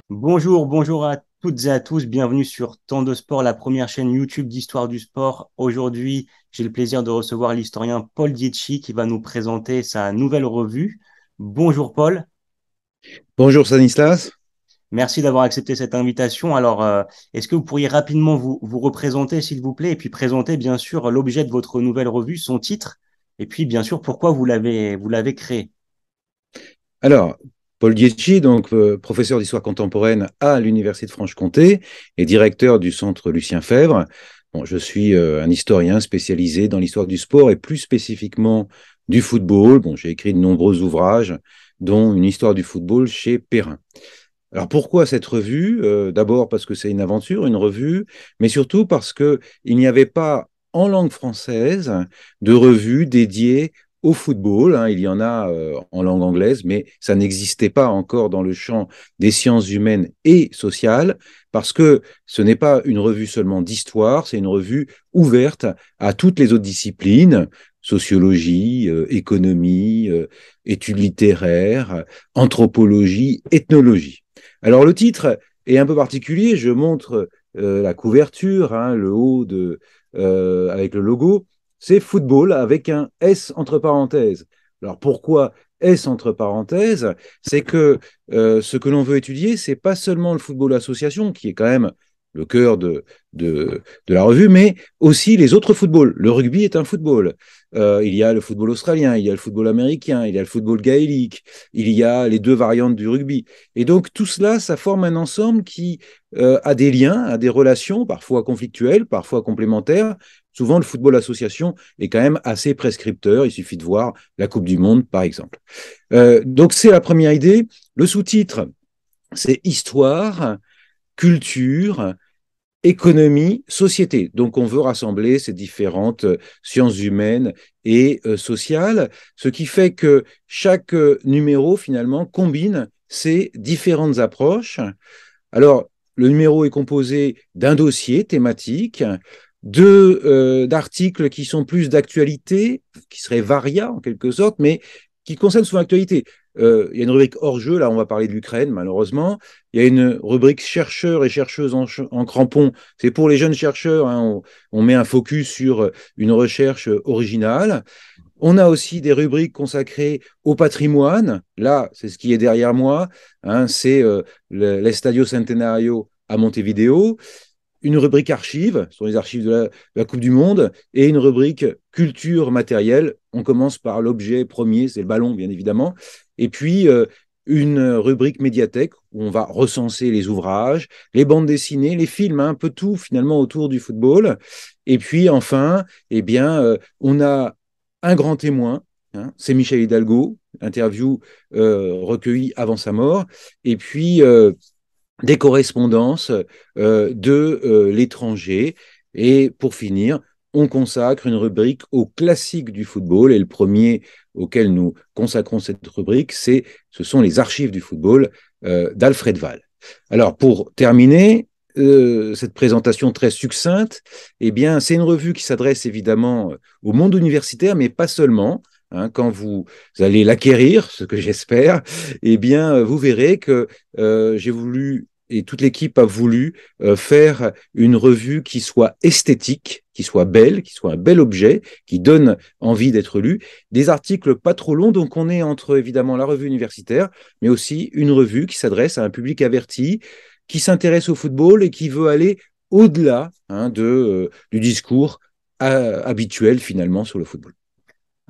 Bonjour, bonjour à toutes et à tous. Bienvenue sur Temps de Sport, la première chaîne YouTube d'histoire du sport. Aujourd'hui, j'ai le plaisir de recevoir l'historien Paul Dietschi qui va nous présenter sa nouvelle revue. Bonjour Paul, Bonjour Stanislas. merci d'avoir accepté cette invitation. Alors, est-ce que vous pourriez rapidement vous représenter, s'il vous plaît, et puis présenter bien sûr l'objet de votre nouvelle revue, son titre, et puis bien sûr pourquoi vous l'avez créé. Alors, Paul Dietschi, donc professeur d'histoire contemporaine à l'Université de Franche-Comté et directeur du centre Lucien Febvre. Bon, je suis un historien spécialisé dans l'histoire du sport et plus spécifiquement du football. Bon, j'ai écrit de nombreux ouvrages, dont une histoire du football chez Perrin. Alors pourquoi cette revue? D'abord parce que c'est une aventure, une revue, mais surtout parce que il n'y avait pas en langue française de revue dédiée au football, hein. Il y en a en langue anglaise, mais ça n'existait pas encore dans le champ des sciences humaines et sociales, parce que ce n'est pas une revue seulement d'histoire, c'est une revue ouverte à toutes les autres disciplines, sociologie, économie, études littéraires, anthropologie, ethnologie. Alors le titre est un peu particulier, je montre la couverture, hein, le haut avec le logo, c'est football avec un S entre parenthèses. Alors pourquoi S entre parenthèses? C'est que ce que l'on veut étudier, c'est pas seulement le football association, qui est quand même le cœur de la revue, mais aussi les autres footballs. Le rugby est un football. Il y a le football australien, il y a le football américain, il y a le football gaélique, il y a les deux variantes du rugby. Et donc tout cela, ça forme un ensemble qui a des liens, a des relations, parfois conflictuelles, parfois complémentaires. Souvent, le football association est quand même assez prescripteur. Il suffit de voir la Coupe du Monde, par exemple. Donc c'est la première idée. Le sous-titre, c'est Histoire, culture, économie, société. Donc, on veut rassembler ces différentes sciences humaines et sociales, ce qui fait que chaque numéro, finalement, combine ces différentes approches. Alors, le numéro est composé d'un dossier thématique, d'articles qui sont plus d'actualité, qui seraient variés en quelque sorte, mais qui concernent souvent l'actualité. Il y a une rubrique hors-jeu, là on va parler de l'Ukraine malheureusement. Il y a une rubrique chercheurs et chercheuses en crampons, c'est pour les jeunes chercheurs, hein, on met un focus sur une recherche originale. On a aussi des rubriques consacrées au patrimoine. Là, c'est ce qui est derrière moi, hein, c'est l'Estadio Centenario à Montevideo. Une rubrique archives, ce sont les archives de la Coupe du Monde, et une rubrique culture matérielle. On commence par l'objet premier, c'est le ballon, bien évidemment. Et puis, une rubrique médiathèque où on va recenser les ouvrages, les bandes dessinées, les films, hein, un peu tout finalement autour du football. Et puis, enfin, eh bien, on a un grand témoin, hein, c'est Michel Hidalgo, interview recueillie avant sa mort. Et puis, des correspondances de l'étranger. Et pour finir, on consacre une rubrique aux classiques du football. Et le premier auquel nous consacrons cette rubrique, ce sont les archives du football d'Alfred Wahl. Alors, pour terminer, cette présentation très succincte, eh bien, c'est une revue qui s'adresse évidemment au monde universitaire, mais pas seulement. Hein, quand vous allez l'acquérir, ce que j'espère, eh bien, vous verrez que j'ai voulu et toute l'équipe a voulu faire une revue qui soit esthétique, qui soit belle, qui soit un bel objet, qui donne envie d'être lu. Des articles pas trop longs, donc on est entre évidemment la revue universitaire, mais aussi une revue qui s'adresse à un public averti, qui s'intéresse au football et qui veut aller au-delà, hein, du discours habituel finalement sur le football.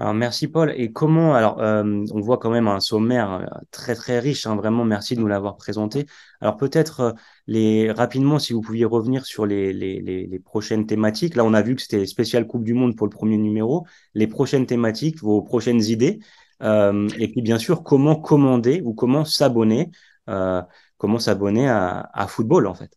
Alors, merci Paul. Et comment, alors, on voit quand même un sommaire très très riche, hein, vraiment, merci de nous l'avoir présenté. Alors peut-être rapidement, si vous pouviez revenir sur les prochaines thématiques. Là, on a vu que c'était spécial Coupe du Monde pour le premier numéro. Les prochaines thématiques, vos prochaines idées. Et puis bien sûr, comment commander ou euh, comment s'abonner à Football en fait.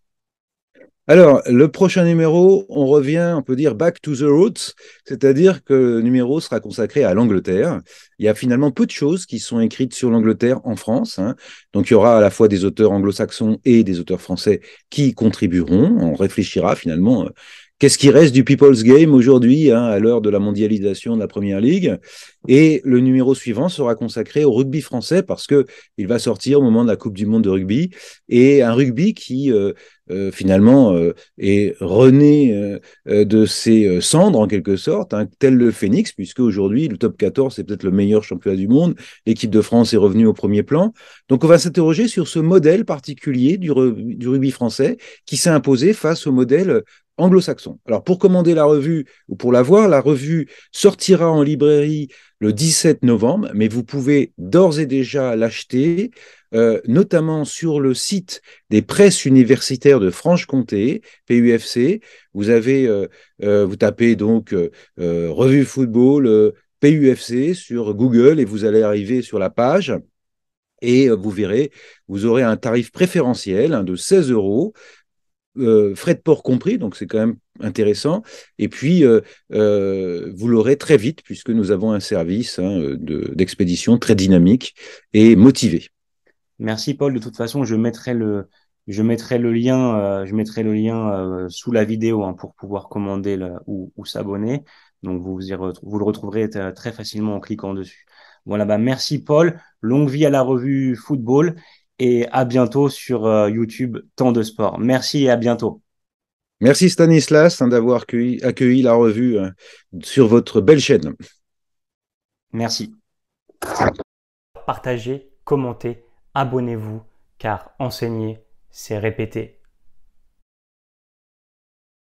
Alors, le prochain numéro, on revient, on peut dire, back to the roots, c'est-à-dire que le numéro sera consacré à l'Angleterre. Il y a finalement peu de choses qui sont écrites sur l'Angleterre en France, hein. Donc, il y aura à la fois des auteurs anglo-saxons et des auteurs français qui contribueront. On réfléchira finalement qu'est-ce qui reste du People's Game aujourd'hui, hein, à l'heure de la mondialisation de la Première Ligue. Et le numéro suivant sera consacré au rugby français parce que il va sortir au moment de la Coupe du Monde de rugby, et un rugby qui finalement est rené de ses cendres en quelque sorte, hein, tel le Phénix, puisque aujourd'hui le top 14 c'est peut-être le meilleur championnat du monde, l'équipe de France est revenue au premier plan. Donc on va s'interroger sur ce modèle particulier du rugby français qui s'est imposé face au modèle anglo-saxon. Alors pour commander la revue ou pour la voir, la revue sortira en librairie le 17 novembre, mais vous pouvez d'ores et déjà l'acheter, notamment sur le site des presses universitaires de Franche-Comté, PUFC. Vous avez, vous tapez donc revue football PUFC sur Google et vous allez arriver sur la page. Et vous verrez, vous aurez un tarif préférentiel, hein, de 16 euros, frais de port compris, donc c'est quand même intéressant. Et puis, vous l'aurez très vite, puisque nous avons un service, hein, d'expédition très dynamique et motivé. Merci Paul. De toute façon, je mettrai le lien sous la vidéo hein, pour pouvoir commander ou s'abonner. Donc vous le retrouverez très facilement en cliquant dessus. Voilà, bah merci Paul. Longue vie à la revue Football et à bientôt sur YouTube Temps de Sport. Merci et à bientôt. Merci Stanislas, hein, d'avoir accueilli la revue, sur votre belle chaîne. Merci. Partagez, commentez, abonnez-vous, car enseigner, c'est répéter.